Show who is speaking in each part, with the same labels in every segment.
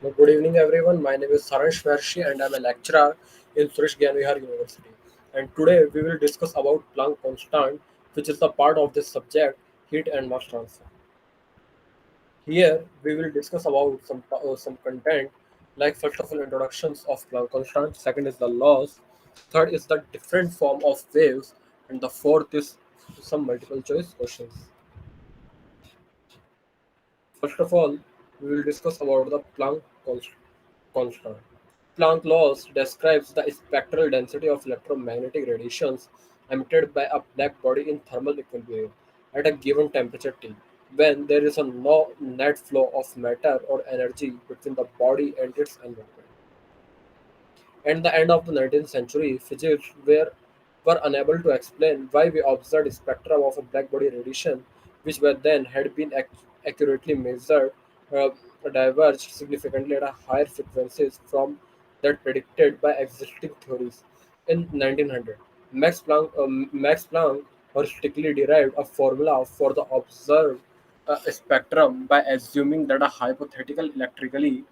Speaker 1: Well, good evening, everyone. My name is Saransh Maharshi, and I'm a lecturer in Suresh Gyanvihar University. And today we will discuss about Planck constant, which is the part of this subject, heat and mass transfer. Here we will discuss about some content, like first of all introductions of Planck constant. Second is the laws. Third is the different form of waves, and the fourth is some multiple choice questions. First of all, we will discuss about the constant. Planck laws describes the spectral density of electromagnetic radiations emitted by a black body in thermal equilibrium at a given temperature T, when there is a no net flow of matter or energy between the body and its environment. At the end of the 19th century, physicists were unable to explain why we observed spectra of a black body radiation, which were then had been accurately measured, uh, diverged significantly at a higher frequencies from that predicted by existing theories. In 1900, Max Planck holistically derived a formula for the observed spectrum by assuming that a hypothetical electrically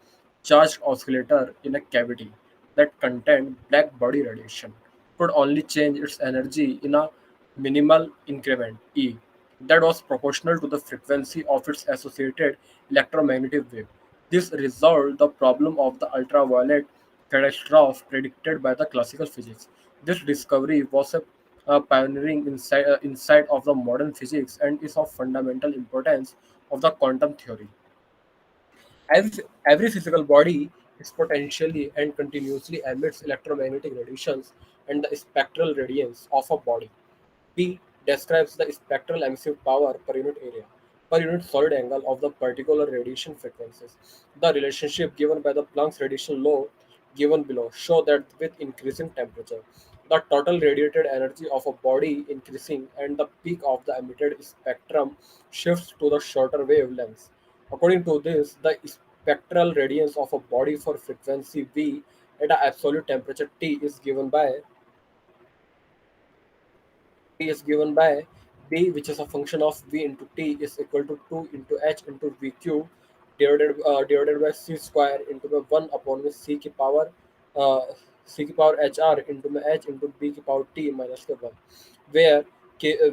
Speaker 1: charged oscillator in a cavity that contained black body radiation could only change its energy in a minimal increment E that was proportional to the frequency of its associated electromagnetic wave. This resolved the problem of the ultraviolet catastrophe predicted by the classical physics. This discovery was a pioneering insight of the modern physics and is of fundamental importance of the quantum theory. Every physical body is potentially and continuously emits electromagnetic radiations and the spectral radiance of a body. P describes the spectral emissive power per unit area, per unit solid angle of the particular radiation frequencies. The relationship given by the Planck's radiation law given below show that with increasing temperature, the total radiated energy of a body increasing and the peak of the emitted spectrum shifts to the shorter wavelengths. According to this, the spectral radiance of a body for frequency V at an absolute temperature T is given by b, which is a function of v into t, is equal to 2 into h into v cube divided by c square into the 1 upon the uh, c ki power hr into the h into b ki power t minus the 1, where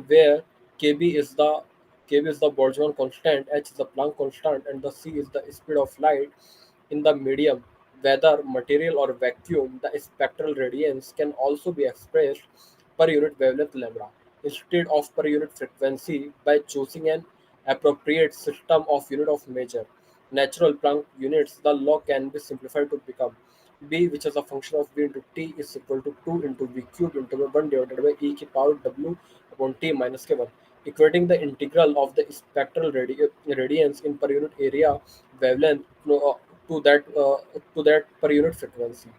Speaker 1: where kb is the Boltzmann constant, h is the Planck constant, and the c is the speed of light in the medium, whether material or vacuum. The spectral radiance can also be expressed per unit wavelength lambda instead of per unit frequency by choosing an appropriate system of unit of measure. Natural Planck units, the law can be simplified to become b, which is a function of v into t, is equal to 2 into v cube into 1 divided by e ki power w upon t minus k1, equating the integral of the spectral radiance in per unit area wavelength to that per unit frequency.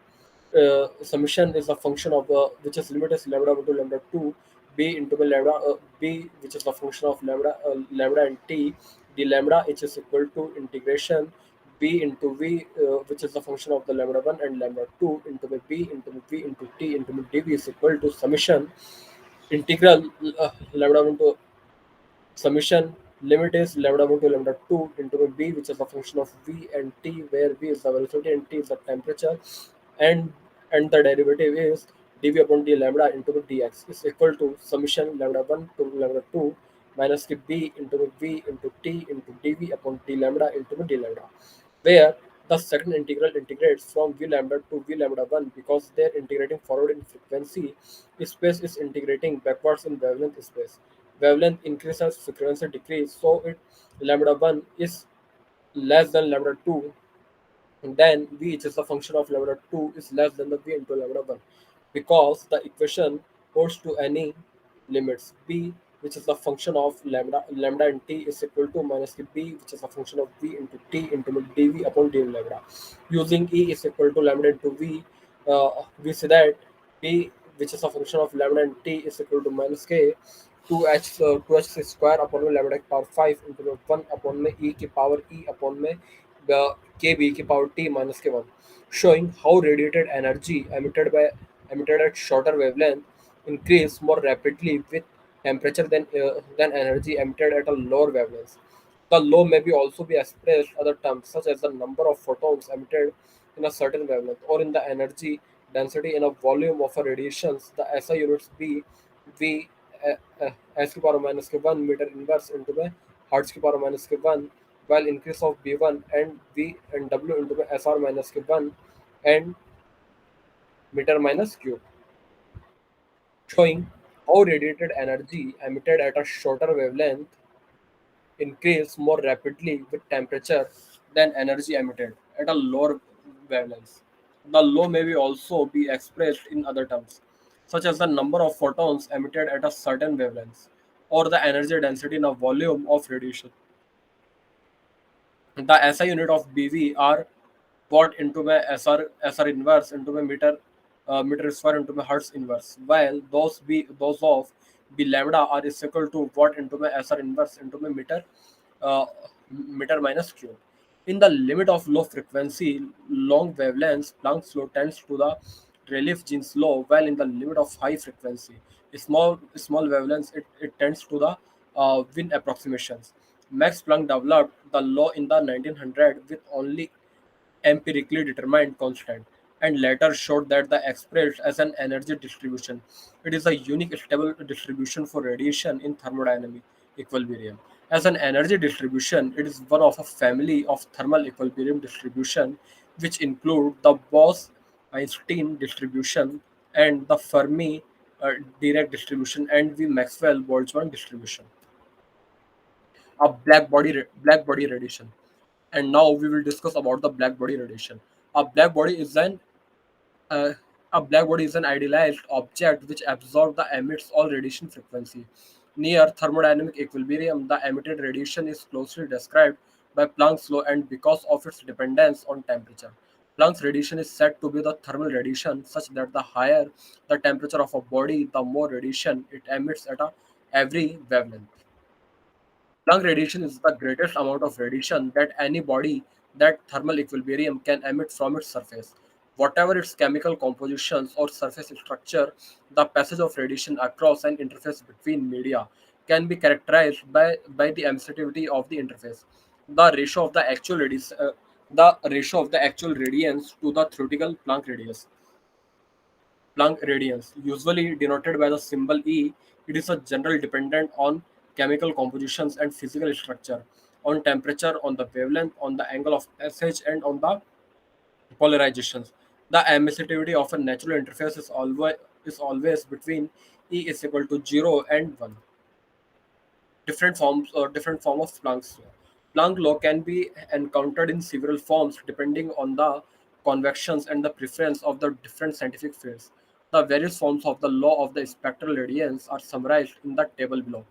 Speaker 1: Summation is a function of which is limit is lambda into lambda 2 b into the lambda b, which is the function of lambda and t, the lambda which is equal to integration b into v, which is the function of the lambda 1 and lambda 2 into the b into the v into t into the dv is equal to summation integral lambda into summation limit is lambda 1 to lambda 2 into b, which is a function of v and t, where v is the velocity and t is the temperature, and the derivative is dv upon d lambda into the dx is equal to summation lambda 1 to lambda 2 minus the b into the v into t into dv upon d lambda into the d lambda, where the second integral integrates from v lambda to v lambda 1 because they're integrating forward in frequency space is integrating backwards in wavelength space. Wavelength increase as frequency decrease, so it lambda 1 is less than lambda 2, and then v, which is a function of lambda 2, is less than the v into lambda 1 because the equation holds to any limits. B, which is the function of lambda and t, is equal to minus the b, which is a function of v into t into dv upon dv lambda. Using e is equal to lambda into v, we see that b, which is a function of lambda and t, is equal to minus k 2h square upon में lambda की power 5 into में 1 upon में e की power e upon में kb की power t minus k 1, showing how radiated energy emitted at shorter wavelength increase more rapidly with temperature than energy emitted at a lower wavelength. The law may be also be expressed other terms such as the number of photons emitted in a certain wavelength or in the energy density in a volume of a radiations. The SI units be V S to power minus k1 meter inverse into the hertz to power minus k1, while increase of B1 and V and W into the SR minus k1 and meter minus cube, showing how radiated energy emitted at a shorter wavelength increase more rapidly with temperature than energy emitted at a lower wavelength. The law may be also be expressed in other terms, such as the number of photons emitted at a certain wavelength, or the energy density in a volume of radiation. The SI unit of BV are watt into my SR inverse into my meter square into my hertz inverse, while those of B lambda are is equal to watt into my SR inverse into my uh, meter minus cube. In the limit of low frequency, long wavelengths, Planck's law tends to the relief Jeans law, while in the limit of high frequency, small wavelengths, it tends to the Wien approximations. Max Planck developed the law in the 1900 with only empirically determined constant, and later showed that the expressed as an energy distribution. It is a unique stable distribution for radiation in thermodynamic equilibrium. As an energy distribution, it is one of a family of thermal equilibrium distribution, which include the Bose-Einstein distribution and the Fermi Dirac distribution and the Maxwell-Boltzmann distribution. A black body radiation. And now we will discuss about the black body radiation. A black body is an uh, a black body is an idealized object which absorbs the emits all radiation frequency. Near thermodynamic equilibrium, the emitted radiation is closely described by Planck's law, and because of its dependence on temperature. Planck's radiation is said to be the thermal radiation, such that the higher the temperature of a body, the more radiation it emits at a every wavelength. Lung radiation is the greatest amount of radiation that any body that thermal equilibrium can emit from its surface. Whatever its chemical compositions or surface structure, the passage of radiation across an interface between media can be characterized by the emissivity of the interface. The ratio of the the ratio of the actual radiance to the theoretical Planck radiance, usually denoted by the symbol E. It is a general dependent on chemical compositions and physical structure, on temperature, on the wavelength, on the angle of passage, and on the polarizations. The emissivity of a natural interface is always between E is equal to 0 and 1. Different form of Planck's law. Planck law can be encountered in several forms depending on the convections and the preference of the different scientific fields. The various forms of the law of the spectral radiance are summarized in the table below.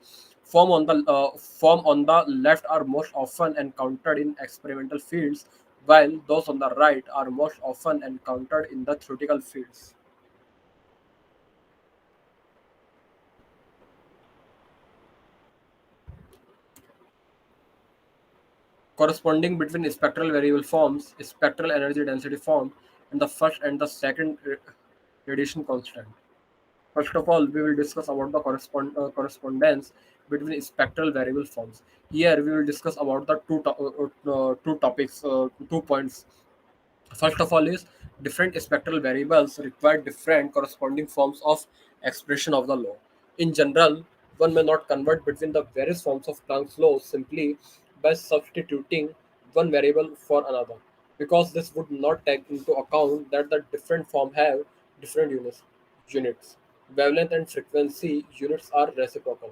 Speaker 1: Form on the left are most often encountered in experimental fields, while those on the right are most often encountered in the theoretical fields. Corresponding between spectral variable forms, spectral energy density form, and the first and the second radiation constant. First of all, we will discuss about the correspondence between spectral variable forms. Here, we will discuss about the two topics, 2 points. First of all, is different spectral variables require different corresponding forms of expression of the law. In general, one may not convert between the various forms of Planck's law simply by substituting one variable for another, because this would not take into account that the different form have different units. Wavelength and frequency units are reciprocal.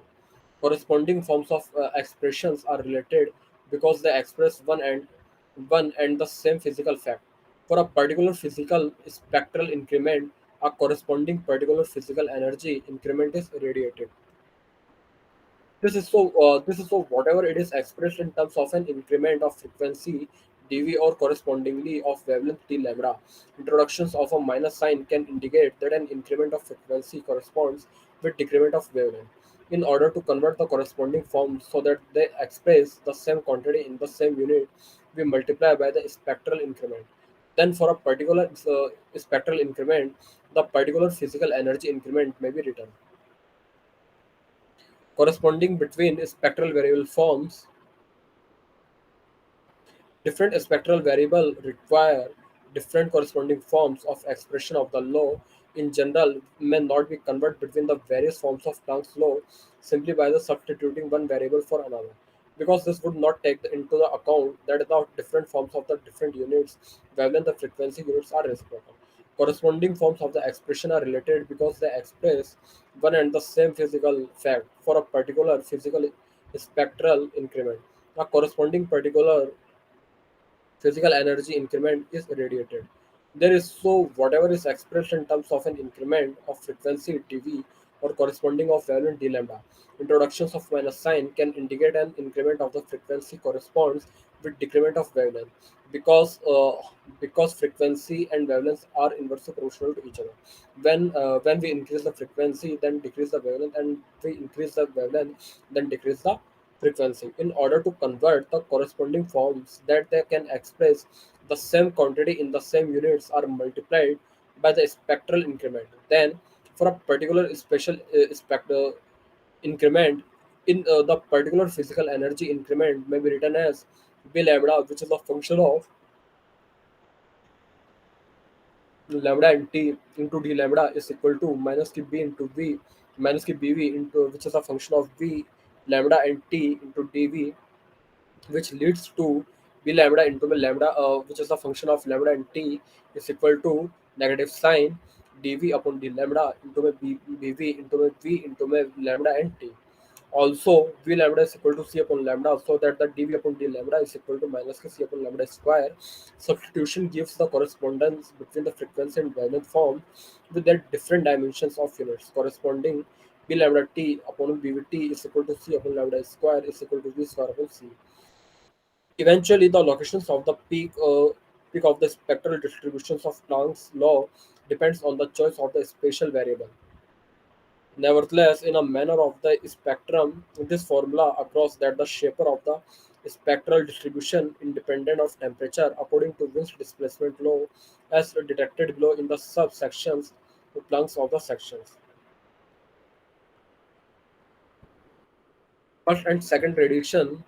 Speaker 1: Corresponding forms of expressions are related because they express one and the same physical fact. For a particular physical spectral increment, a corresponding particular physical energy increment is radiated. This is so whatever it is expressed in terms of an increment of frequency dV or correspondingly of wavelength d lambda. Introductions of a minus sign can indicate that an increment of frequency corresponds with decrement of wavelength. In order to convert the corresponding forms so that they express the same quantity in the same unit, we multiply by the spectral increment. Then, for a particular spectral increment, the particular physical energy increment may be written. corresponding between spectral variable forms. Different spectral variables require different corresponding forms of expression of the law. In general, may not be converted between the various forms of Planck's law simply by the substituting one variable for another, because this would not take into the account that the different forms of the different units, wavelength and frequency units, are reciprocal. Corresponding forms of the expression are related because they express one and the same physical fact for a particular physical spectral increment. A corresponding particular physical energy increment is radiated. There is so whatever is expressed in terms of an increment of frequency dV or corresponding of wavelength d lambda. Introductions of minus sign can indicate an increment of the frequency corresponds with decrement of wavelength because frequency and wavelengths are inversely proportional to each other. When we increase the frequency, then decrease the wavelength, and we increase the wavelength, then decrease the frequency. In order to convert the corresponding forms that they can express the same quantity in the same units are multiplied by the spectral increment. Then, for a particular special spectral increment, in the particular physical energy increment may be written as b lambda, which is a function of lambda and t into d lambda is equal to minus k b into v minus k bv into which is a function of v lambda and t into dv, which leads to b lambda into b lambda, which is a function of lambda and t is equal to negative sign dv upon d lambda into my bv into my v into my lambda and t. Also, v lambda is equal to c upon lambda, so that the dv upon d lambda is equal to minus k c upon lambda square. Substitution gives the correspondence between the frequency and wavelength form with their different dimensions of units. Corresponding b lambda t upon bv is equal to c upon lambda square is equal to v square upon c. Eventually, the locations of the peak of the spectral distributions of Planck's law depends on the choice of the spatial variable. Nevertheless, in a manner of the spectrum, this formula across that the shaper of the spectral distribution independent of temperature according to Wind's displacement law as detected below in the subsections to Planck's of the sections. First and second radiation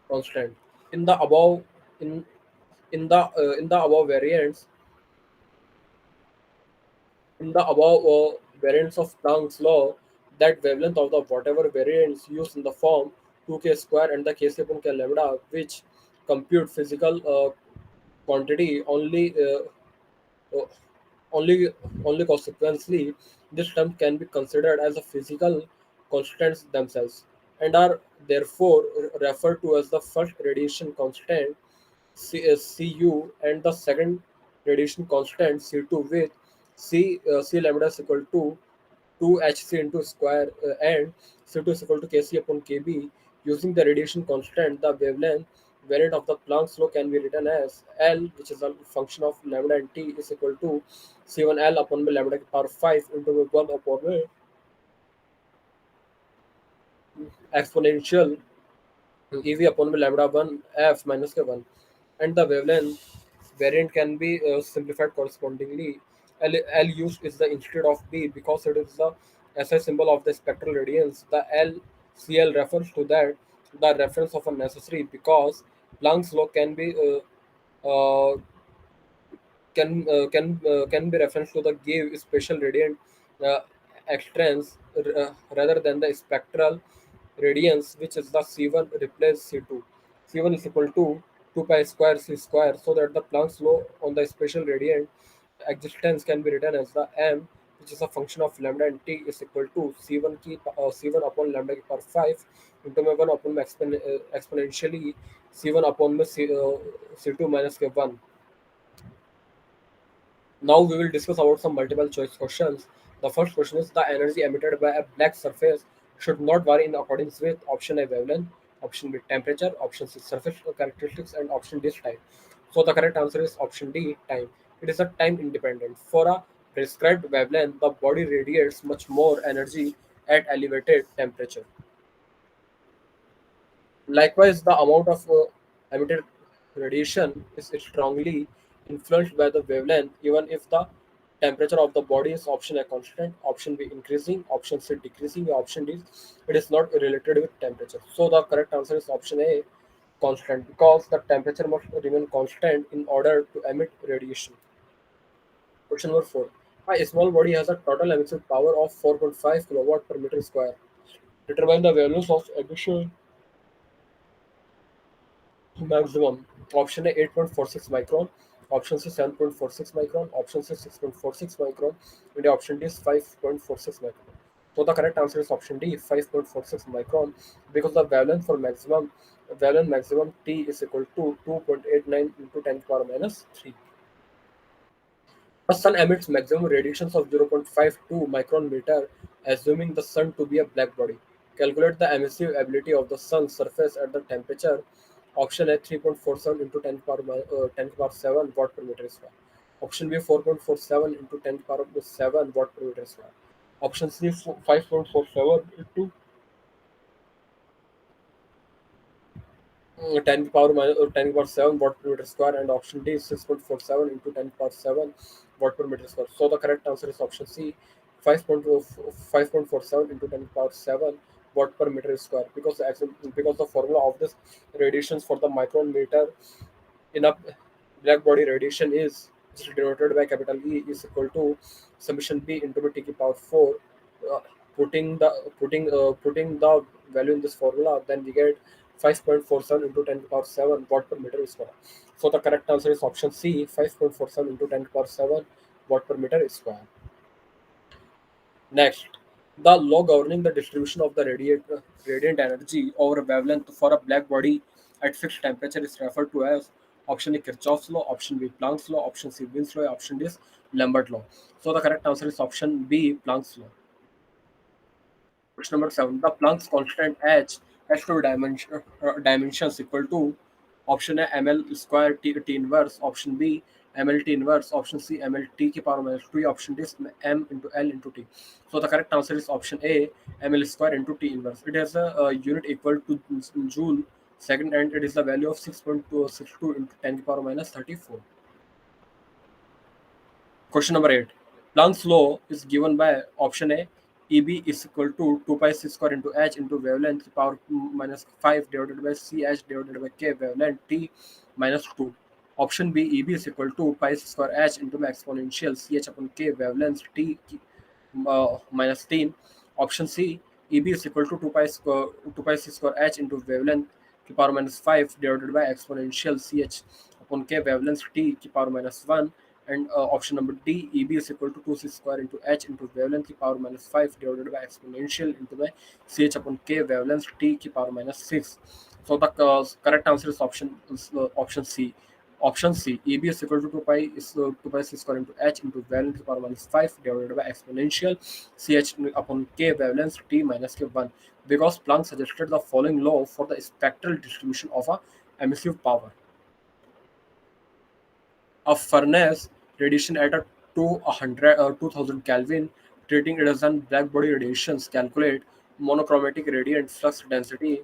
Speaker 1: constant. In the above in in the above variants in the above variants of Planck's law, that wavelength of the whatever variants used in the form 2k square and the kc upon k lambda, which compute physical quantity uh, only only consequently, this term can be considered as a physical constants themselves and are therefore referred to as the first radiation constant Cu and the second radiation constant C2 with C lambda is equal to 2hc into square and C2 is equal to Kc upon Kb. Using the radiation constant, the wavelength variant of the Planck's law can be written as L, which is a function of lambda and T, is equal to C1L upon by lambda power 5 into 1 upon by exponential EV upon by lambda 1 F minus K1, and the wavelength variant can be simplified correspondingly. L used is the instead of B because it is the SI symbol of the spectral radiance. The LCl refers to that the reference of a necessary because Planck's law uh, can be referenced to the gave spatial radiant uh, extents rather than the spectral radiance, which is the C1 replace C2. C1 is equal to 2 pi square C square, so that the Planck's law on the spatial radiant existence can be written as the M, which is a function of lambda and T is equal to C1 upon lambda ki power 5 into my 1 upon my exponentially C1 upon my C2 minus K1. Now we will discuss about some multiple choice questions. The first question is the energy emitted by a black surface should not vary in accordance with option A wavelength, option B temperature, option C surface characteristics, and option D is time. So the correct answer is option D time. It is a time independent. For a prescribed wavelength, the body radiates much more energy at elevated temperature. Likewise, the amount of emitted radiation is strongly influenced by the wavelength, even if the Temperature of the body is option A constant, option B increasing, option C decreasing, option D it is not related with temperature. So the correct answer is option A constant because the temperature must remain constant in order to emit radiation. Question number 4. A small body has a total emissive power of 4.5 kilowatt per meter square. Determine the values of emission maximum. Option A 8.46 micron, option C 7.46 micron, option C 6.46 micron, and the option D is 5.46 micron. So the correct answer is option D 5.46 micron because the valence maximum T is equal to 2.89 into 10 power minus 3. The sun emits maximum radiations of 0.52 micron meter, assuming the sun to be a black body. Calculate the emissive ability of the sun's surface at the temperature. Option A 3.47 into 10 power 7 watt per meter square. Option B 4.47 into 10 power 7 watt per meter square. Option C 5.47 into 10 power 7 watt per meter square, and option D is 6.47 into 10 power 7 watt per meter square. So the correct answer is option C 5.47 into 10 power 7 watt per meter square because the formula of this radiations for the micrometer in a black body radiation is denoted by capital E is equal to summation B into the T to power 4. Uh, putting the value in this formula, then we get 5.47 into 10 to power 7 watt per meter square. So the correct answer is option C 5.47 into 10 to power 7 watt per meter square. Next, the law governing the distribution of the radiant energy over a wavelength for a black body at fixed temperature is referred to as option A Kirchhoff's law, option B Planck's law, option C Wien's law, option D is Lambert law. So the correct answer is option B Planck's law. Question number 7. The Planck's constant H has two dimensions equal to option A ml square t inverse, option B ml t inverse, option C ml t की power minus 2, option D is m into L into t. So the correct answer is option A ml square into t inverse. It has a unit equal to joule second, and it is the value of 6.262 into 10 to power minus 34. Question number 8. Planck's law is given by option A. EB is equal to 2 pi c square into h into wavelength power minus 5 divided by ch divided by k wavelength t minus 2. Option B. EB is equal to pi c square h into my exponential ch upon k wavelength t minus 10. Option C. EB is equal to 2 pi c square h into wavelength की power minus 5 divided by exponential ch upon k wavelength t की power minus 1. And option number D, EB is equal to 2c square into h into wavelength की power minus 5 divided by exponential into by ch upon k wavelength t की power minus 6. So the correct answer is option C. Option C, EB is equal to 2 pi 2 pi c square into h into wavelength की power minus 5 divided by exponential ch upon k wavelength t minus k 1, because Planck suggested the following law for the spectral distribution of a emissive power. A furnace radiation at a 2000 Kelvin, treating it as an black body radiations. Calculate monochromatic radiant flux density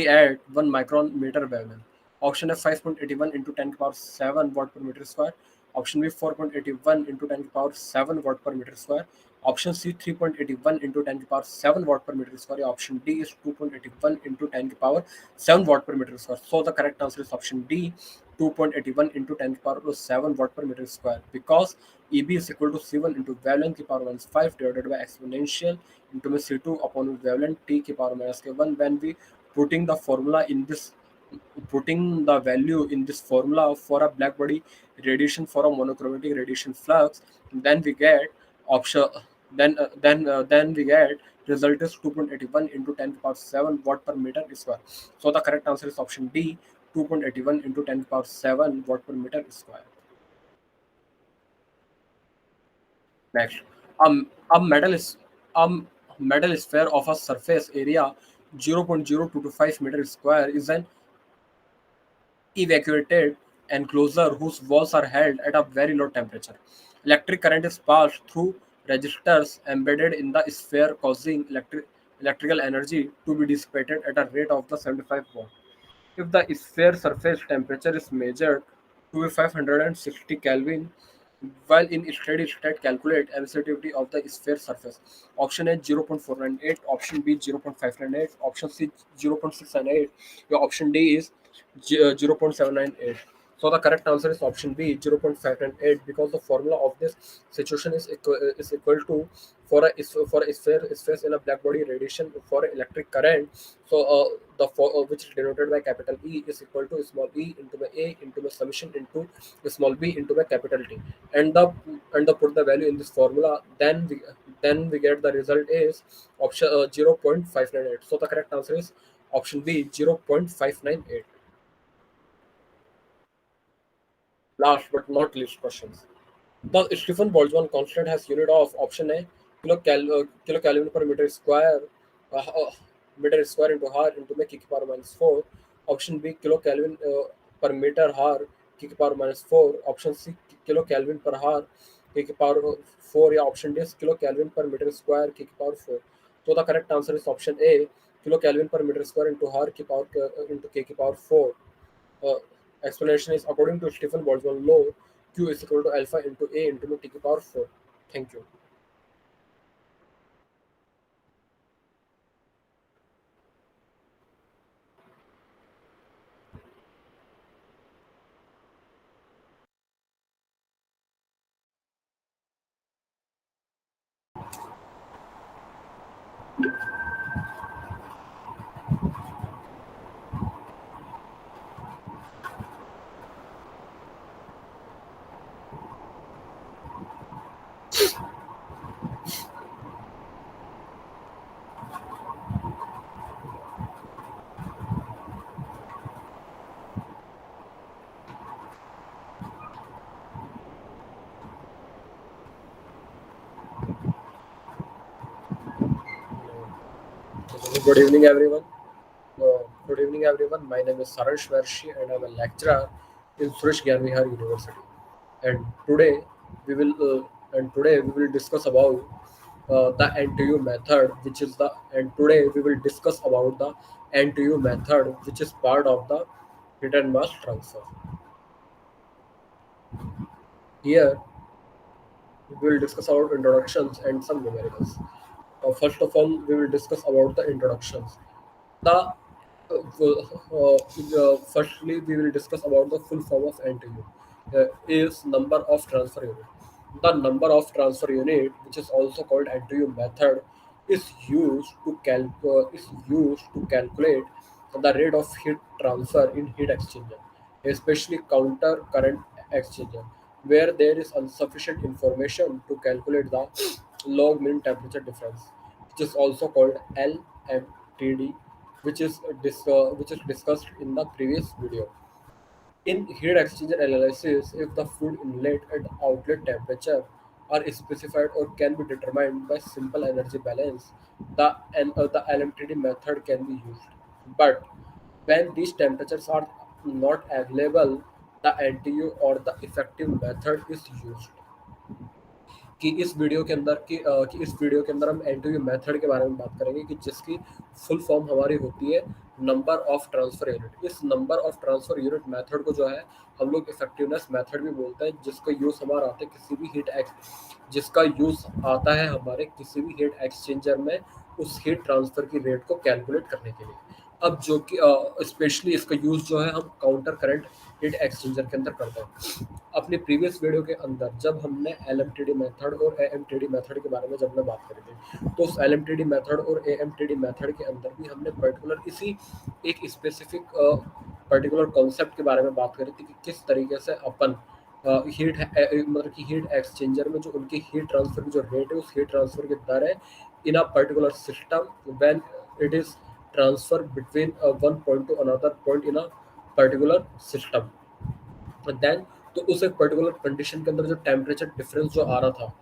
Speaker 1: at 1 micron meter wavelength. Option F 5.81 into 10 to power 7 watt per meter square. Option B 4.81 into 10 to power 7 watt per meter square. Option C 3.81 into 10 to power 7 watt per meter square. Option D is 2.81 into 10 to power 7 watt per meter square. So the correct answer is option D 2.81 into 10 to power 7 watt per meter square, because EB is equal to C1 into wavelength की power minus 5 divided by exponential into C2 upon wavelength T की power minus K1. When we putting the formula in this putting the value in this formula for a black body radiation for a monochromatic radiation flux, then we get option then we get result is 2.81 into 10 to power 7 watt per meter square. So the correct answer is option D 2.81 into 10 to power 7 watt per meter square. Next, a metal is a metal sphere of a surface area 0.0225 meter square is an evacuated enclosure whose walls are held at a very low temperature. Electric current is passed through resistors embedded in the sphere, causing electrical energy to be dissipated at a rate of the 75 watt. If the sphere surface temperature is measured to be 560 Kelvin, while in steady state calculate emissivity of the sphere surface. Option A 0.498, option B 0.598, option C 0.698, your option D is 0.798. So the correct answer is option B 0.598 because the formula of this situation is equal to for a sphere space in a black body radiation for electric current. So which is denoted by capital E is equal to small e into the A into the summation into the small b into the capital T, and the put the value in this formula. Then we get the result is option 0.598. So the correct answer is option B 0.598. Last but not least questions. The Stephen Boltzmann constant has unit of option A kilocalorie per meter square, meter square into har into the kick power minus 4. Option B kilocalorie per meter har kick power minus 4. Option C kilocalorie per har kick power 4. या option D is kilocalorie per meter square kick power 4. So the correct answer is option A kilocalorie per meter square into har ki power into k ki power 4. uh, Explanation is according to Stephen Boltzmann law, Q is equal to alpha into A into T to the power 4. Thank you. Good evening, everyone. Good evening, everyone. My name is Saransh Maharshi, and I'm a lecturer in Suresh Gyarvihar University. And today we will discuss about the NTU method, which is the and today we will discuss about the NTU method, which is part of the heat and mass transfer. Here we will discuss about introductions and some numericals. First of all, we will discuss about the introductions. The Firstly, we will discuss about the full form of NTU. Is number of transfer unit. The number of transfer unit, which is also called NTU method, is used to calculate the rate of heat transfer in heat exchanger, especially counter current exchanger, where there is insufficient information to calculate the log mean temperature difference, which is also called LMTD, which is discussed in the previous video. In heat exchanger analysis, if the fluid inlet and outlet temperature are specified or can be determined by simple energy balance, the LMTD method can be used. But when these temperatures are not available, the NTU or the effective method is used. कि इस video के अंदर हम NTU method के बारे में बात करेंगे कि जिसकी फुल फॉर्म हमारी होती है नंबर ऑफ ट्रांसफर यूनिट। इस number of transfer unit method को जो है हम लोग इफेक्टिवनेस मेथड भी बोलते हैं, जिसका यूज आता है हमारे किसी भी हीट एक्सचेंजर में उस हीट ट्रांसफर की रेट को कैलकुलेट करने के लिए। अब जो कि स्पेशली इसका यूज जो है हम काउंटर करंट हीट एक्सचेंजर के अंदर करते हैं। अपनी प्रीवियस वीडियो के अंदर जब हमने एलएमटीडी मेथड और एएमटीडी मेथड के बारे में जब मैं बात करी थी, तो उस एलएमटीडी मेथड और एएमटीडी मेथड के अंदर भी हमने पर्टिकुलर इसी एक स्पेसिफिक पर्टिकुलर कॉन्सेप्ट के बारे में बात करी थी कि किस तरीके से अपन मतलब कि हीट एक्सचेंजर में जो उनकी हीट ट्रांसफर की जो रेट है उस हीट ट्रांसफर की दर है in a particular system when it is transfer between one point to another point in a particular system. Then तो उस एक पर्टिकुलर कंडीशन के अंदर जो टेम्परेचर डिफरेंस जो आ रहा था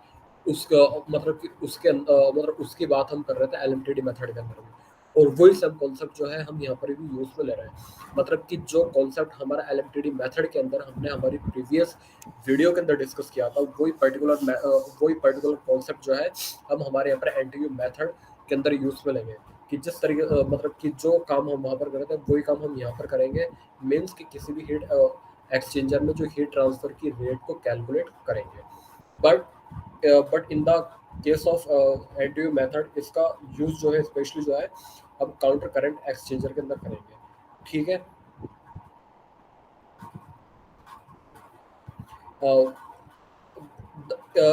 Speaker 1: उसका मतलब कि मतलब उसकी बात हम कर रहे थे एलएमटीडी मेथड के अंदर में। और वही सब कॉन्सेप्ट जो है हम यहाँ पर भी यूज में ले रहे हैं। मतलब कि जो कॉन्सेप्ट हमारा एलएमटीडी मेथड के अंदर हमने हमारी प्रीवियस वीडियो के अंदर डिस्कस किया था वही पर्टिकुलर कॉन्सेप्ट जो है हम हमारे यहाँ पर एनटीयू मेथड के अंदर यूज में लेंगे कि जिस तरीके मतलब कि जो काम हम वहाँ पर कर रहे थे वही काम हम यहाँ पर करेंगे। मीन्स कि किसी भी हीट एक्सचेंजर में जो हीट ट्रांसफर की रेट को कैलकुलेट करेंगे। But but in the case of NTU method इसका यूज जो है स्पेशली जो है हम काउंटर करंट एक्सचेंजर के अंदर करेंगे। ठीक है। uh,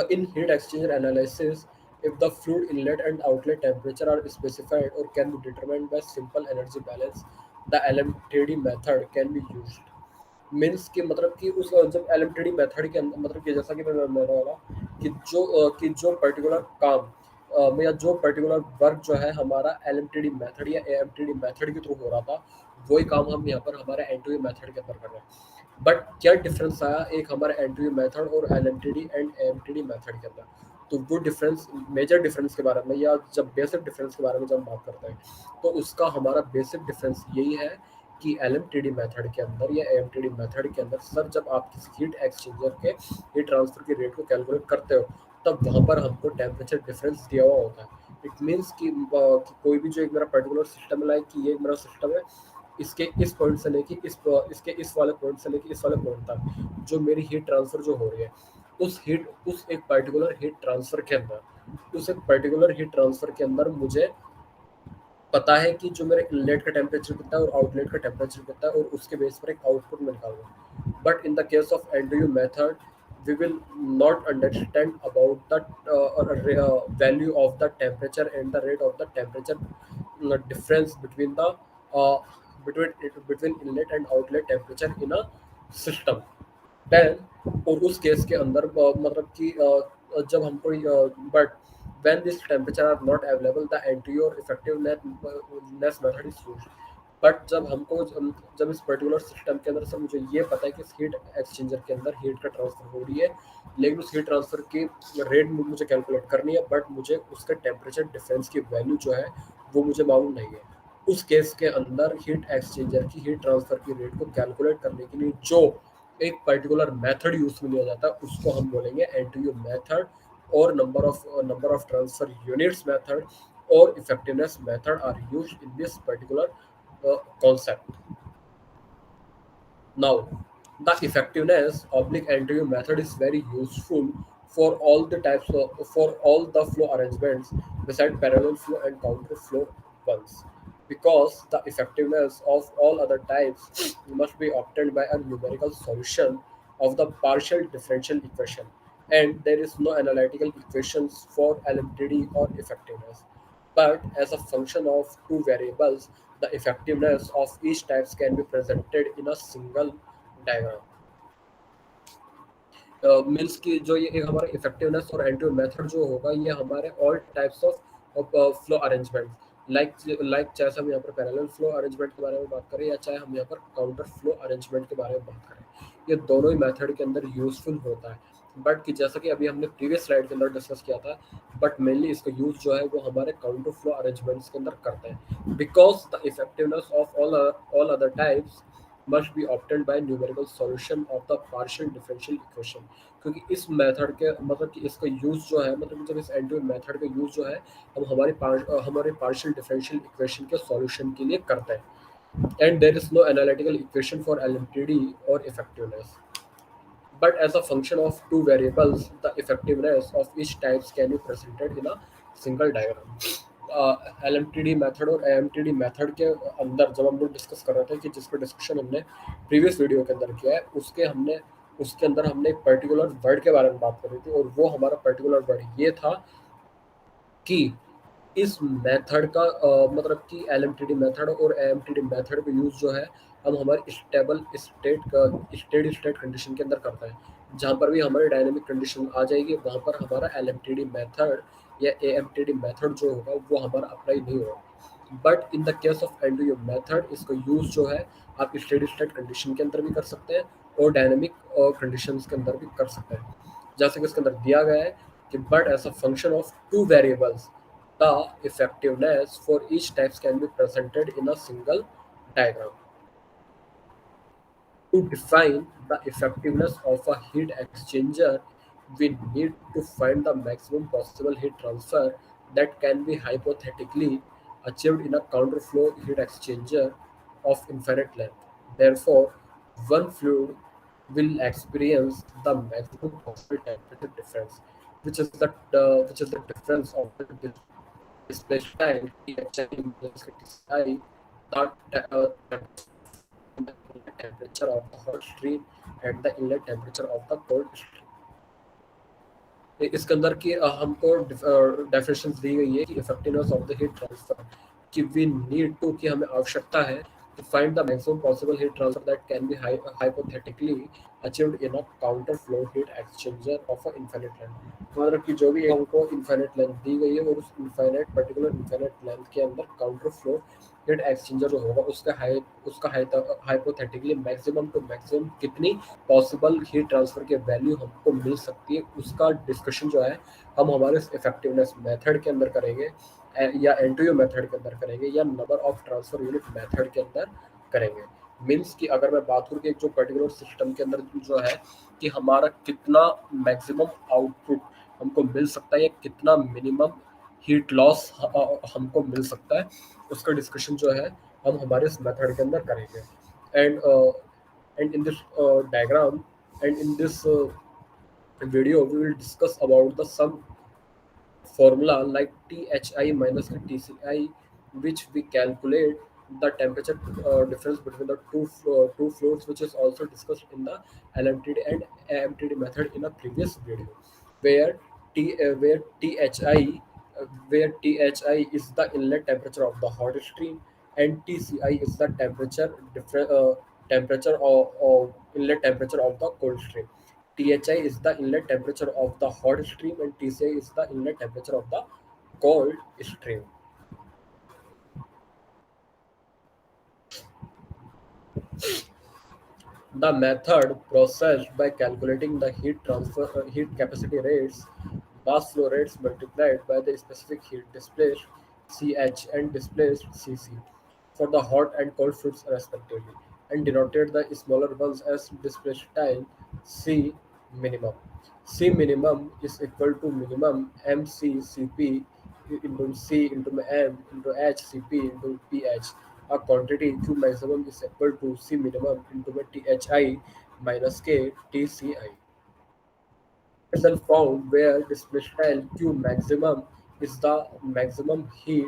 Speaker 1: in heat exchanger analysis, if the fluid inlet and outlet temperature are specified or can be determined by simple energy balance, the LMTD method can be used. Means कि मतलब कि उस जब एलएमटीडी मेथड के अंदर मतलब कि जैसा कि मैं बोला कि जो पर्टिकुलर काम या जो पर्टिकुलर वर्क जो है हमारा एलएमटीडी मेथड या एएमटीडी मेथड के थ्रू हो रहा था, वही काम हम यहाँ पर हमारे एनटीयू मेथड के अंदर कर रहे हैं। बट क्या डिफरेंस आया एक हमारे एनटीयू मेथड और एलएमटीडी एंड एएमटीडी मेथड के अंदर? तो वो डिफरेंस, मेजर डिफरेंस के बारे में या जब बेसिक डिफरेंस के बारे में जब हम बात करते हैं, तो उसका हमारा बेसिक डिफरेंस यही है कि एलएमटीडी मेथड के अंदर या एएमटीडी मेथड के अंदर सर जब आप किसी हीट एक्सचेंजर के हीट ट्रांसफर की रेट को कैलकुलेट करते हो, तब वहाँ पर हमको टेम्परेचर डिफरेंस दिया हुआ होता है। इट मीन्स कि कोई भी जो एक मेरा पर्टिकुलर सिस्टम है, लाइक कि ये एक मेरा सिस्टम है, इसके इस पॉइंट से लेके इसके इस वाले पॉइंट से लेके इस वाले पॉइंट तक जो मेरी हीट ट्रांसफर जो हो रही है, उस एक पर्टिकुलर हीट ट्रांसफर के अंदर उस एक पर्टिकुलर हीट ट्रांसफर के अंदर मुझे पता है कि जो मेरा इनलेट का टेम्परेचर कितना है और आउटलेट का टेम्परेचर कितना है, और उसके बेस पर एक आउटपुट मैं निकालूंगा। But in the case of NDU method, we will not understand about the value of the temperature and the rate of the temperature difference between the uh, between inlet and outlet temperature in a system। Then और उस case के अंदर मतलब कि जब हमको but when this temperature are not available, the anterior effectiveness method is used। But जब हमको जब इस पर्टिकुलर सिस्टम के अंदर से मुझे ये पता है कि इस हीट एक्सचेंजर के अंदर हीट का ट्रांसफर हो रही है, लेकिन उस हीट ट्रांसफर की रेट मुझे कैलकुलेट करनी है, बट मुझे उसका टेम्परेचर डिफरेंस की वैल्यू जो है वो मुझे मालूम नहीं है। उस केस के अंदर हीट एक्सचेंजर की हीट ट्रांसफर की रेट को कैलकुलेट करने के लिए जो एक पर्टिकुलर मेथड यूज में लिया जाता है उसको हम बोलेंगे एनटीयू मेथड, और number of transfer units method और effectiveness method are used in this particular concept। Now, the effectiveness oblique NTU method is very useful for all the types of for all the flow arrangements beside parallel flow and counter flow ones, because the effectiveness of all other types must be obtained by a numerical solution of the partial differential equation, and there is no analytical equations for LMTD or effectiveness. But as a function of two variables, the effectiveness of each type can be presented in a single diagram। Means कि जो ये एक हमारा effectiveness और anti method जो होगा ये हमारे all types of flow arrangement, like like चाहे हम यहाँ पर पैरेलल फ्लो अरेंजमेंट के बारे में बात करें या चाहे हम यहाँ पर काउंटर फ्लो अरेंजमेंट के बारे में बात करें, ये दोनों ही मेथड के अंदर यूजफुल होता है। बट कि जैसा कि अभी हमने प्रीवियस स्लाइड के अंदर डिस्कस किया था, बट मेनली इसका यूज जो है वो हमारे काउंटर फ्लो अरेंजमेंट्स के अंदर करते हैं, because the effectiveness of all other types must be obtained by numerical solution of the partial differential equation। क्योंकि इस मेथड के मतलब कि इसका यूज जो है मतलब जब इस एंटी मेथड का यूज जो है हम हमारे पार्शियल डिफरेंशियल इक्वेशन के सॉल्यूशन के लिए करते हैं, and there is no analytical equation for LMTD और effectiveness. But as a function of two variables, the effectiveness of each types can be presented in a single diagram। L M T D method और A M T D method के अंदर जब हम लोग discuss कर रहे थे कि जिस पर डिस्कशन हमने प्रीवियस वीडियो के अंदर किया है, उसके अंदर हमने एक पर्टिकुलर वर्ड के बारे में बात करी थी, और वो हमारा पर्टिकुलर वर्ड ये था कि इस मेथड का मतलब कि एलएमटीडी मेथड और एएमटीडी मेथड का यूज जो है हम हमारे स्टेट स्टेट कंडीशन के अंदर करते हैं। जहाँ पर भी हमारी डायनेमिक कंडीशन आ जाएगी वहाँ पर हमारा एलएमटीडी मेथड या एएमटीडी मेथड जो होगा वो हमारा अप्लाई नहीं होगा। But in the case of NDU method इसका यूज जो है आप स्टेट स्टेट कंडीशन के अंदर भी कर सकते हैं और डायनेमिक कंडीशंस के अंदर भी कर सकते हैं। जैसे कि इसके अंदर दिया गया है कि but as a function of two variables, the effectiveness for each type can be presented in a single diagram। To define the effectiveness of a heat exchanger, we need to find the maximum possible heat transfer that can be hypothetically achieved in a counterflow heat exchanger of infinite length. Therefore, one fluid will experience the maximum possible temperature difference, which is the difference of the displacement Thi minus Tci, the temperature between the inlet temperature of the hot stream and the inlet temperature of the cold stream. इसके अंदर की हमको definition दी गई है कि effectiveness of the heat transfer कि we need to कि हमें आवश्यकता है to find the maximum possible heat transfer that can be hypothetically achieved in a counter flow heat exchanger of an infinite length. मतलब कि जो भी हमको infinite length दी गई है और उस infinite particular infinite length के अंदर counter flow heat exchanger जो होगा उसका hypothetically maximum to maximum कितनी पॉसिबल हीट ट्रांसफर के वैल्यू हमको मिल सकती है उसका डिस्कशन जो है हम हमारे इफेक्टिवनेस मेथड के अंदर करेंगे या एनटीयू मेथड के अंदर करेंगे या number of transfer unit method के अंदर करेंगे। मीन्स कि अगर मैं बात करूँ कि एक जो पर्टिकुलर सिस्टम के अंदर जो है कि हमारा कितना मैक्सिमम आउटपुट हमको मिल सकता है या कितना मिनिमम हीट लॉस हमको मिल सकता है उसका डिस्कशन जो है हम हमारे इस मेथड के अंदर करेंगे। And and in this diagram and in this video we will discuss about the some formula like Thi minus Tci, which we calculate the temperature difference between the two fluids, which is also discussed in the LMTD and AMTD method in a previous video, where where Thi is the inlet temperature of the hot stream and Tci is the temperature of inlet temperature of the cold stream. Thi is the inlet temperature of the hot stream and Tci is the inlet temperature of the cold stream. The method processed by calculating the heat capacity rates, mass flow rates multiplied by the specific heat displaced Ch and displaced Cc for the hot and cold fluids respectively, and denoted the smaller ones as displaced time C minimum. C minimum is equal to minimum mccp into C into m into h Cp into ph. A quantity Q maximum is equal to C minimum into Thi minus K Tci is then found where display style Q maximum is the maximum heat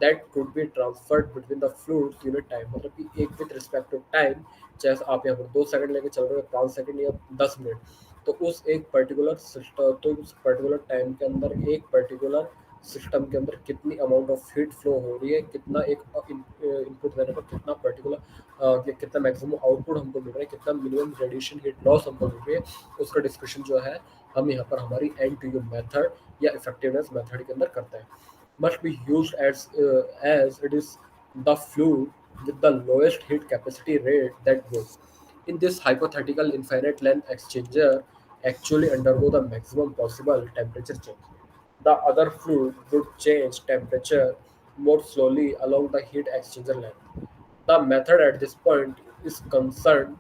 Speaker 1: that could be transferred between the fluids unit time मतलब कि एक with respect to time चाहे आप यहाँ पर 2 second लेके चल रहे हो 5 सेकंड या 10 मिनट तो उस एक पर्टिकुलर सिस्टम तो उस पर्टिकुलर टाइम के अंदर एक पर्टिकुलर सिस्टम के अंदर कितनी अमाउंट ऑफ हीट फ्लो हो रही है कितना एक इनपुट देने पर कितना पर्टिकुलर कितना मैक्सिमम आउटपुट हमको मिल रहा है कितना मिनिमम रेडिएशन हीट लॉस हमको मिल रही है उसका डिस्कशन जो है हम यहाँ पर हमारी एन टू यू मेथड या इफेक्टिवनेस मेथड के अंदर करते हैं must be use as it is the fluid with the lowest heat capacity rate that would, in this hypothetical infinite length exchanger, actually undergo the maximum possible temperature change. The other fluid would change temperature more slowly along the heat exchanger length. The method at this point is concerned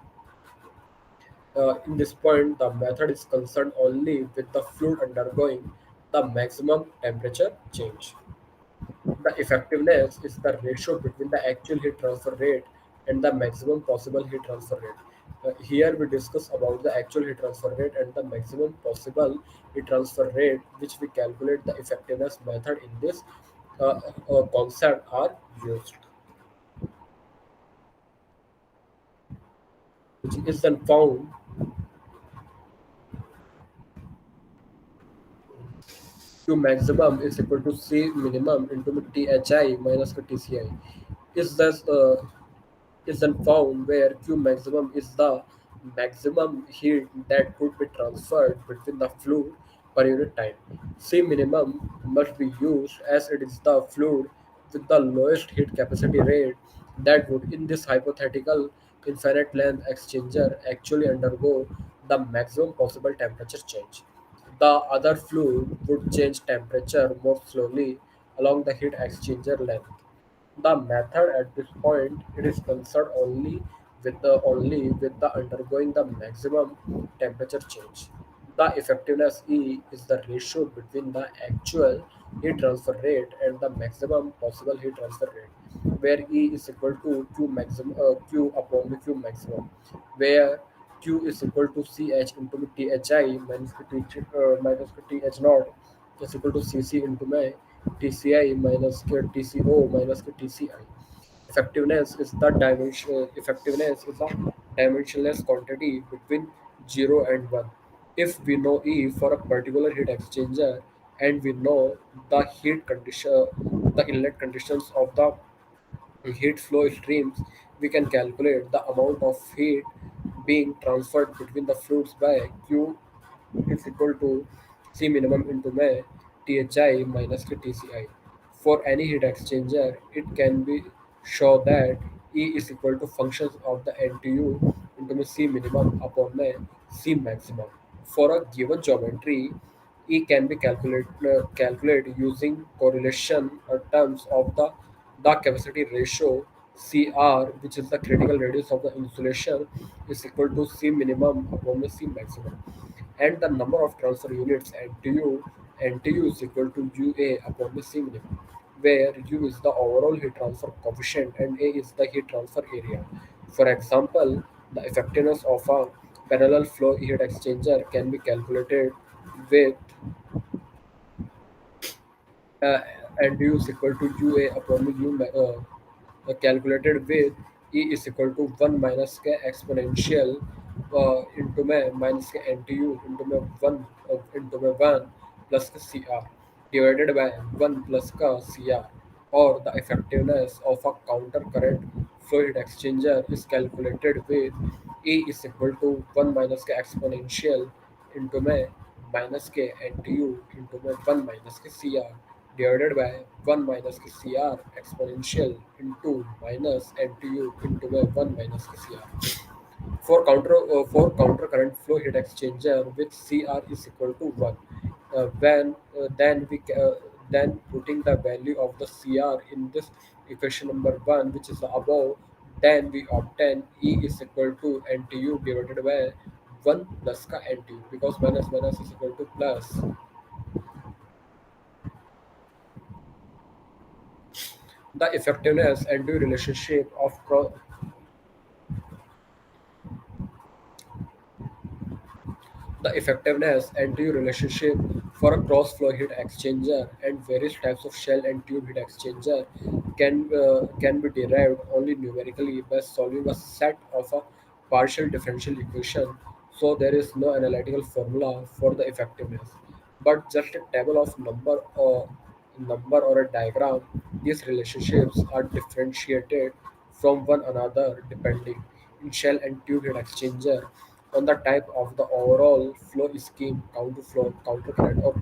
Speaker 1: in this point, the method is concerned only with the fluid undergoing the maximum temperature change. The effectiveness is the ratio between the actual heat transfer rate and the maximum possible heat transfer rate. Here we discuss about the actual heat transfer rate and the maximum possible heat transfer rate, which we calculate the effectiveness method in this concept are used, which is then found Q maximum is equal to C minimum into Thi minus Tci. Is thus is then found where Q maximum is the maximum heat that could be transferred between the fluid per unit time. C minimum must be used as it is the fluid with the lowest heat capacity rate that would, in this hypothetical infinite length exchanger, actually undergo the maximum possible temperature change. The other fluid would change temperature more slowly along the heat exchanger length. The method at this point it is concerned only with the undergoing the maximum temperature change. The effectiveness E is the ratio between the actual heat transfer rate and the maximum possible heat transfer rate, where E is equal to Q maximum Q upon the Q maximum, where Q is equal to CH into THI minus minus TH naught is equal to CC into my TCI minus TCO minus TCI. Effectiveness is a dimensionless quantity between 0 and 1. If we know E for a particular heat exchanger and we know the heat condition, the inlet conditions of the heat flow streams, we can calculate the amount of heat being transferred between the fluids by Q is equal to C minimum into my THI minus the TCI. For any heat exchanger, it can be shown that E is equal to functions of the NTU into my C minimum upon my C maximum. For a given geometry, E can be calculated using correlation terms of the capacity ratio CR, which is the critical radius of the insulation, is equal to C minimum upon the C maximum, and the number of transfer units NTU is equal to UA upon the C minimum, where U is the overall heat transfer coefficient and A is the heat transfer area. For example, the effectiveness of a parallel flow heat exchanger can be calculated with uh, NTU is equal to UA upon the calculated with E is equal to 1 minus k exponential into my minus k NTU into my 1 into my 1 plus k CR divided by 1 plus k CR, or the effectiveness of a counter current fluid exchanger is calculated with E is equal to 1 minus k exponential into my minus k NTU into my 1 minus k CR divided by 1 minus Cr exponential into minus NTU into by 1 minus Cr. For counter current flow heat exchanger with Cr is equal to 1, when then putting the value of the Cr in this equation number 1, which is above, then we obtain E is equal to NTU divided by 1 plus ka NTU, because minus is equal to plus. The effectiveness and due relationship of the effectiveness and due relationship for a cross flow heat exchanger and various types of shell and tube heat exchanger can be derived only numerically by solving a set of a partial differential equation. So there is no analytical formula for the effectiveness, but just a table of number or a diagram. These relationships are differentiated from one another depending in shell and tube heat exchanger on the type of the overall flow scheme, counter flow, counter current, or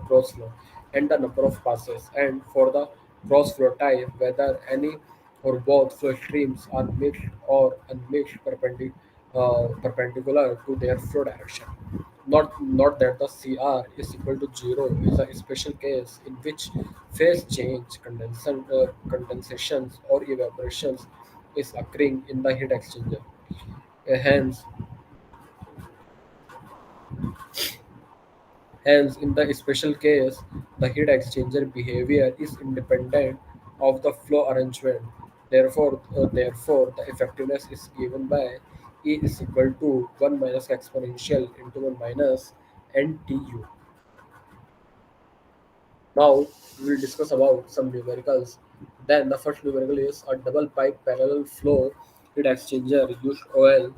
Speaker 1: cross flow, and the number of passes. And for the cross flow type, whether any or both flow streams are mixed or unmixed perpendicular to their flow direction. Not that the CR is equal to 0 is a special case in which phase change, condensations, or evaporations is occurring in the heat exchanger. Hence, in the special case, the heat exchanger behavior is independent of the flow arrangement. Therefore, the effectiveness is given by E is equal to 1 minus exponential into 1 minus NTU. Now we will discuss about some numericals. Then the first numerical is a double pipe parallel flow heat exchanger used oil,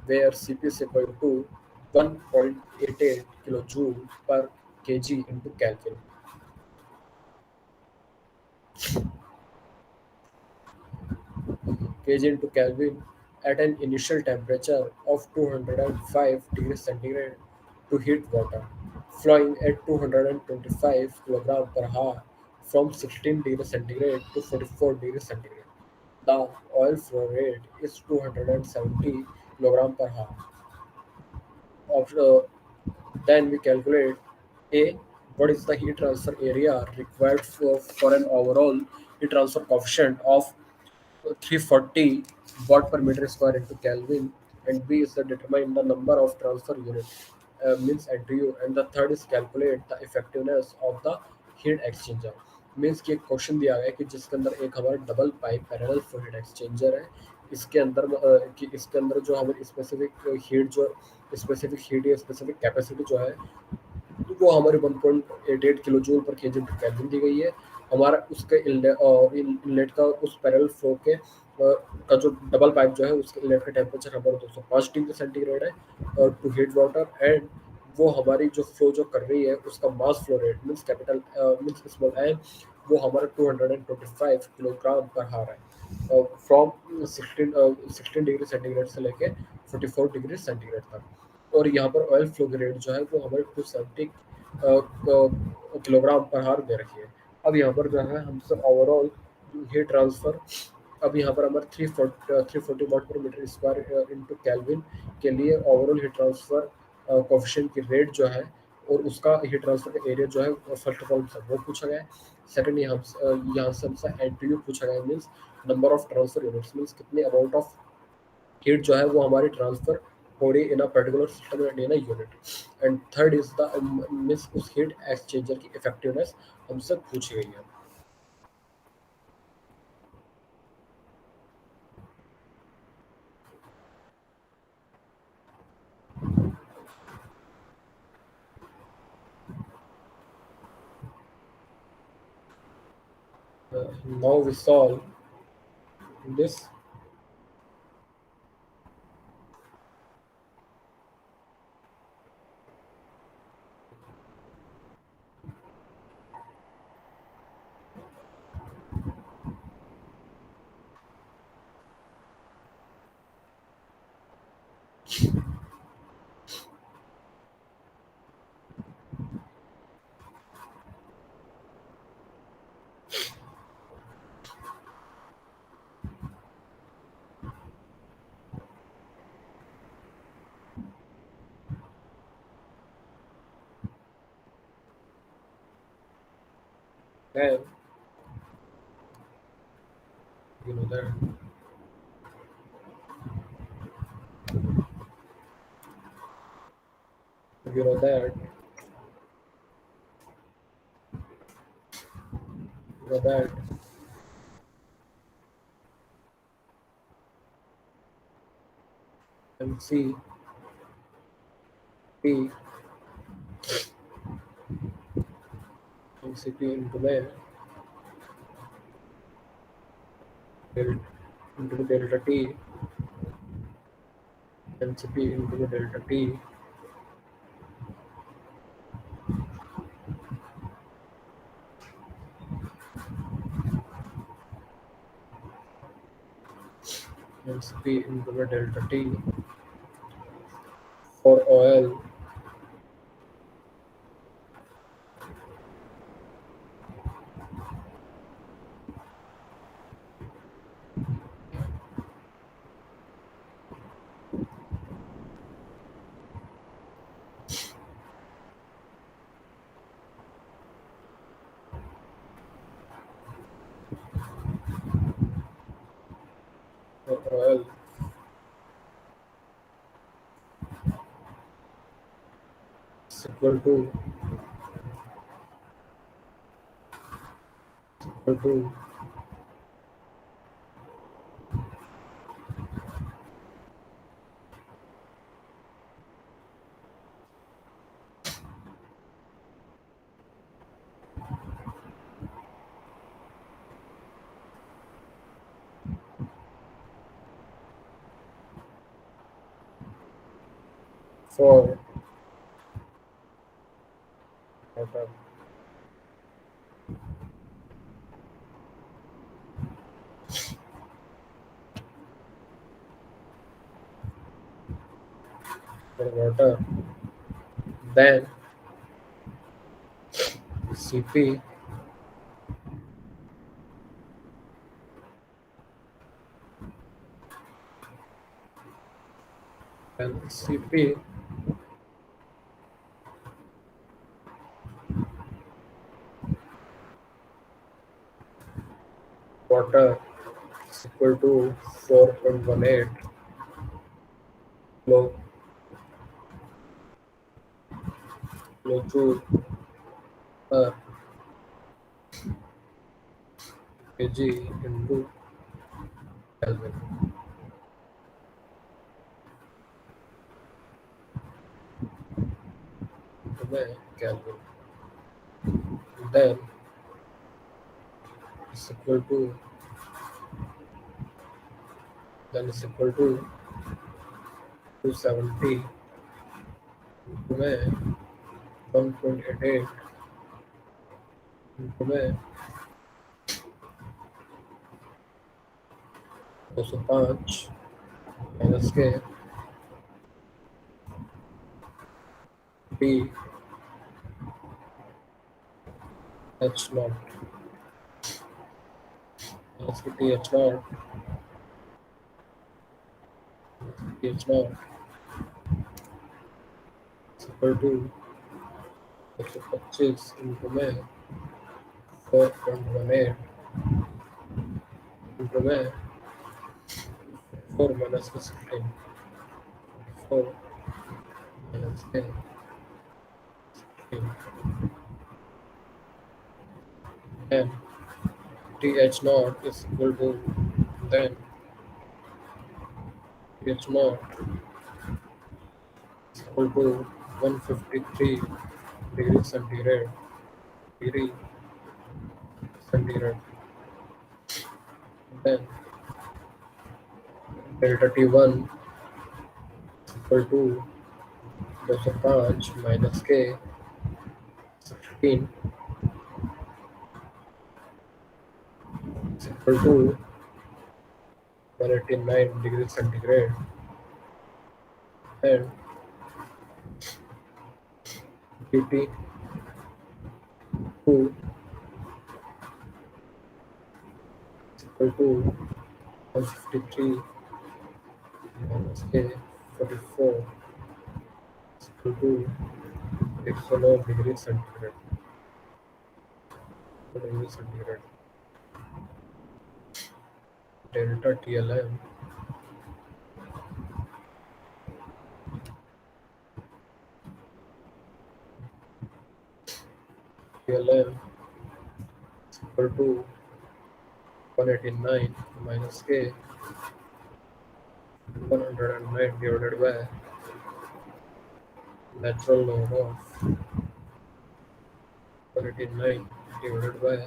Speaker 1: where Cp is equal to 1.88 kilojoule per kg into Kelvin. Kg into Kelvin at an initial temperature of 205 degrees centigrade to heat water, flowing at 225 kg per hour from 16 degrees centigrade to 44 degrees centigrade. The oil flow rate is 270 kg per hour. Then we calculate A, what is the heat transfer area required for an overall heat transfer coefficient of 340 watt per meter square into Kelvin, and B is the determine the number of transfer units, means NTU, and the third is calculate the effectiveness of the heat exchanger. Means कि एक question दिया गया है कि जिसके अंदर एक हमारा double pipe parallel flow heat exchanger है, इसके अंदर कि इसके अंदर जो हमारी स्पेसिफिक हीट या स्पेसिफिक कैपेसिटी जो है वो हमारी 1.88 kilo joule per KG into kelvin दी गई है। हमारा उसके इनलेट का उस पैरेलल फ्लो के का जो डबल पाइप जो है उसके इनलेट का टेम्परेचर हमारा 205 डिग्री सेंटीग्रेड है टू हीट वाटर। एंड वो हमारी जो फ्लो जो कर रही है उसका mass flow rate means capital means small M वो हमारा 225 किलोग्राम पर हार है फ्रॉम 16 डिग्री सेंटीग्रेड से लेके 44 डिग्री सेंटीग्रेड तक। और यहाँ पर ऑयल फ्लो की रेट जो है वो हमारे 270 किलोग्राम पर हार दे रखी है। अब यहाँ पर जो है हमसे ओवरऑल हीट ट्रांसफर अब यहाँ पर हमारे 340 वाट पर मीटर स्क्वायर इंटू कैलविन के लिए ओवरऑल हीट ट्रांसफर कोफिशिएंट की रेट जो है और उसका हीट ट्रांसफर का एरिया जो है फर्स्ट ऑफ ऑल हमसे वो पूछा गया है। सेकंड यहाँ से हमसे एनटीयू पूछा गया है means number of transfer units means कितनी अमाउंट ऑफ हीट जो है वो हमारी ट्रांसफर हो रही in a particular system and in a unit. And third is the means उस हीट एक्सचेंजर की इफेक्टिवनेस हमसे पूछी गई है। Now we solve this. Then you know that you know that you know that MC P MCP into the del- into the delta T MCP into the delta T MCP into the delta T for oil oil is equal to for water for water then CP and CP water is equal to 4.18 kilo kilojoule per kg into Kelvin. Into the Kelvin. Then is equal to then is equal to 270 into the 1.88 into the 205 minus k d h naught minus k t h naught th naught is equal to 125 into the 4.18 into the 4 minus 16 4 minus 10 and th naught is equal to then th naught is equal to 153 degrees centigrade degree centigrade. Then delta T1 is equal to 205 minus K 16 is equal to 189 degrees centigrade and dt 2 is equal to 153 minus K 44 is equal to 809 degrees centigrade. Degrees centigrade. Delta TLM TLM is equal to 189 minus K 109 divided by natural log of 189 divided by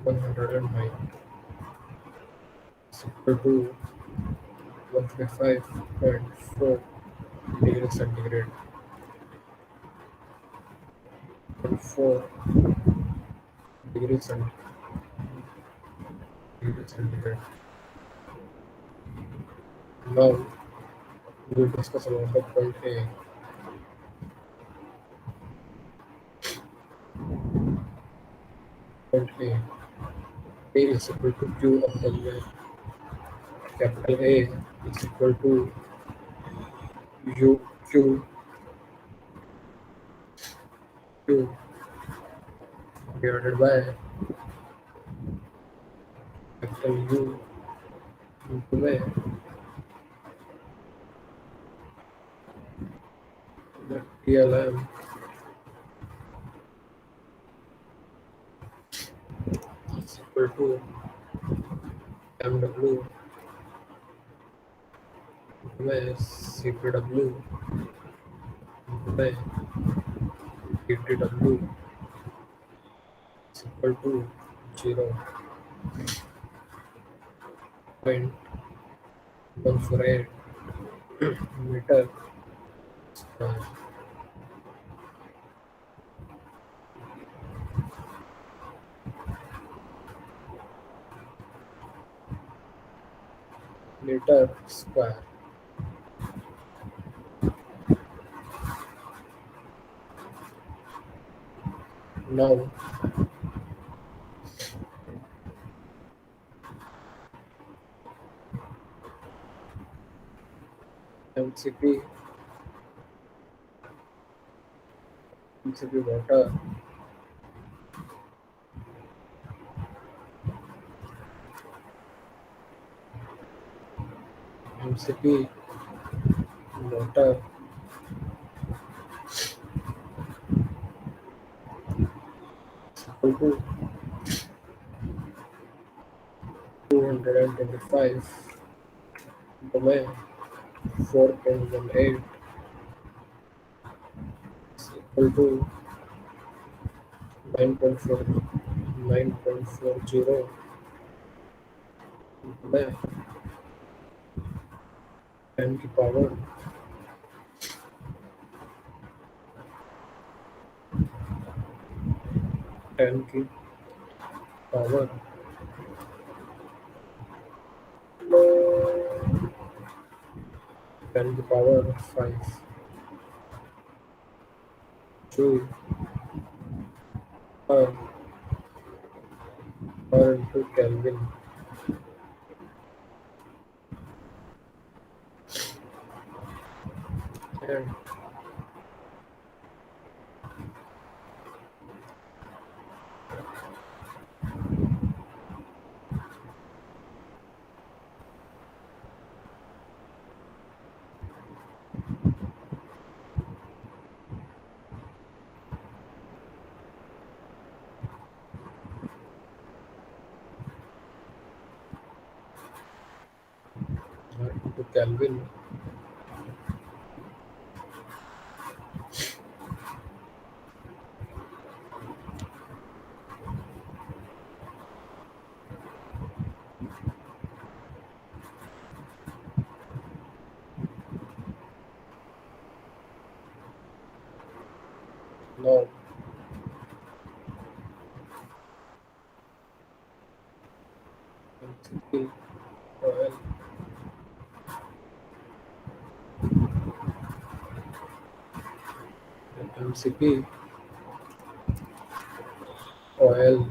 Speaker 1: 109 is equal to 125.4 degrees centigrade. 4 degrees centigrade. Now we will discuss about the point A. Point A. A is equal to Q upon V. Capital A is equal to U Q divided by capital U into V. The TLM is equal to MW into CPW into PTW is equal to 0.148 meter square. Meter square. Now MCP water MCP water equal to 225 into my 4.18 is equal to 9.4 9.40 into my 10 की power 10 की power 10 की power 5 joule per, into Kelvin, and into Kelvin. Now MCP oil MCP oil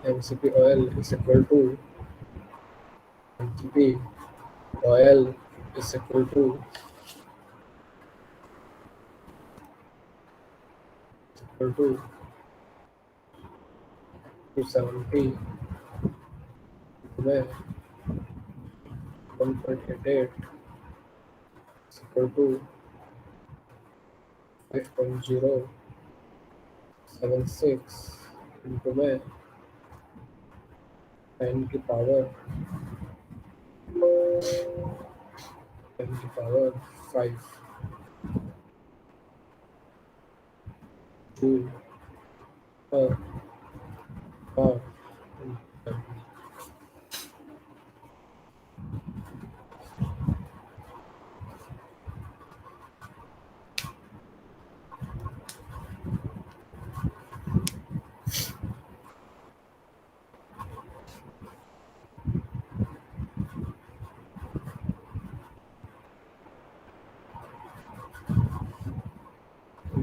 Speaker 1: MCP oil is equal to MCP oil is equal to 270 where 1.88 is equal to 5.076 into my 10 की power 10 की power 5 joule per hour.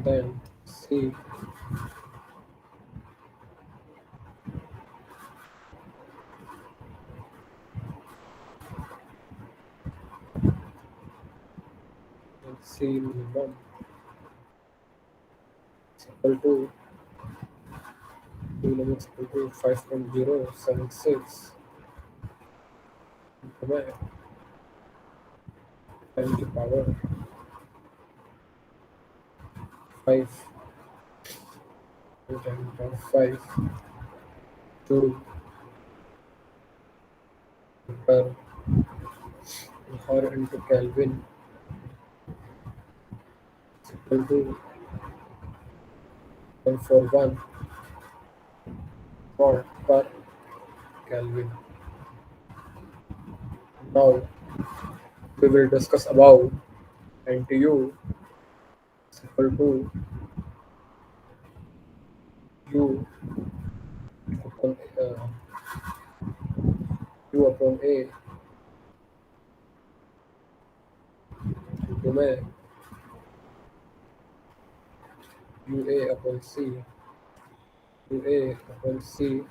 Speaker 1: Then C minimum is equal to minimum is equal to 5.076 into my 10 की power 5 to 10 power 5 joule per hour into Kelvin is equal to 141 watt per Kelvin. Now we will discuss about NTU is equal to U upon U upon A into my UA upon C UA upon C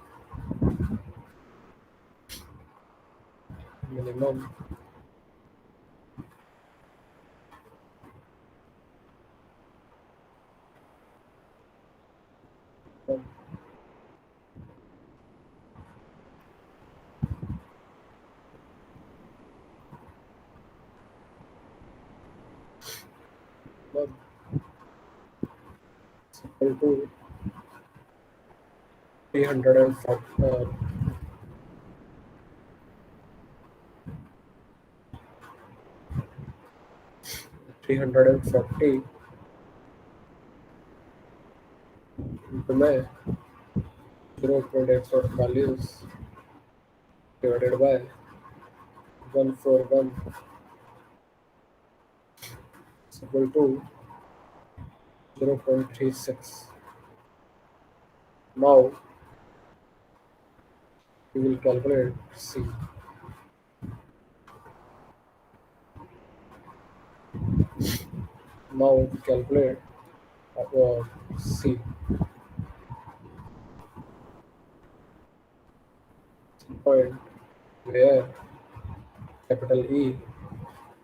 Speaker 1: minimum um, minimum is equal to 340, 340 into my 0.8 values divided by 141 is equal to 0.36. Now we will calculate C. Now we calculate C point where capital E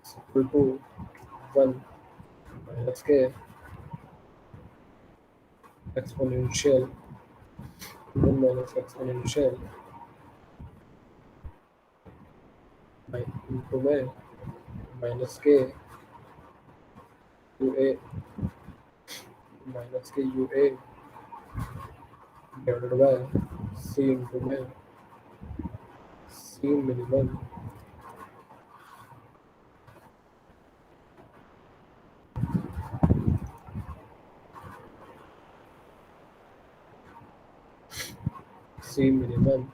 Speaker 1: is equal to 1 minus k exponential 1 minus exponential by into my minus k ua minus k ua divided by C into my C minimum C minimum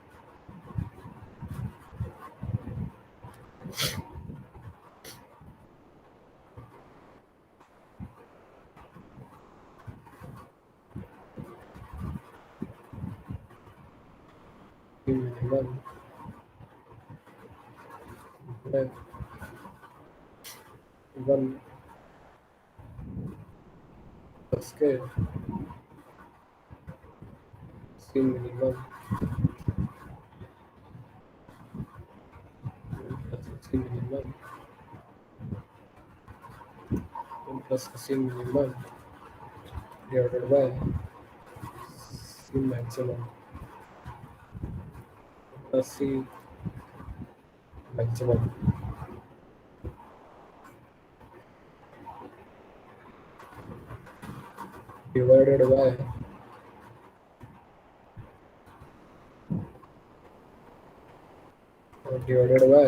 Speaker 1: C minimum by 1 plus k C minimum plus C minimum plus C minimum divided by C maximum plus C maximum divided by divided by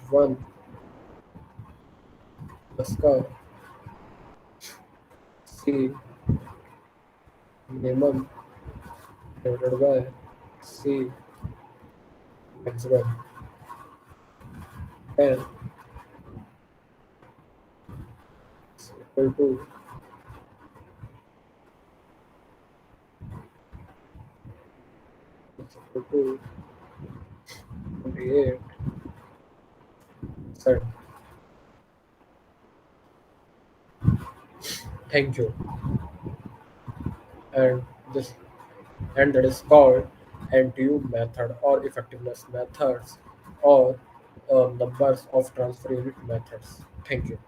Speaker 1: 1 plus का C minimum divided by C maximum and is equal to is equal to 28 cent. Thank you. And this and that is called NTU method or effectiveness methods or numbers of transfer unit methods. Thank you.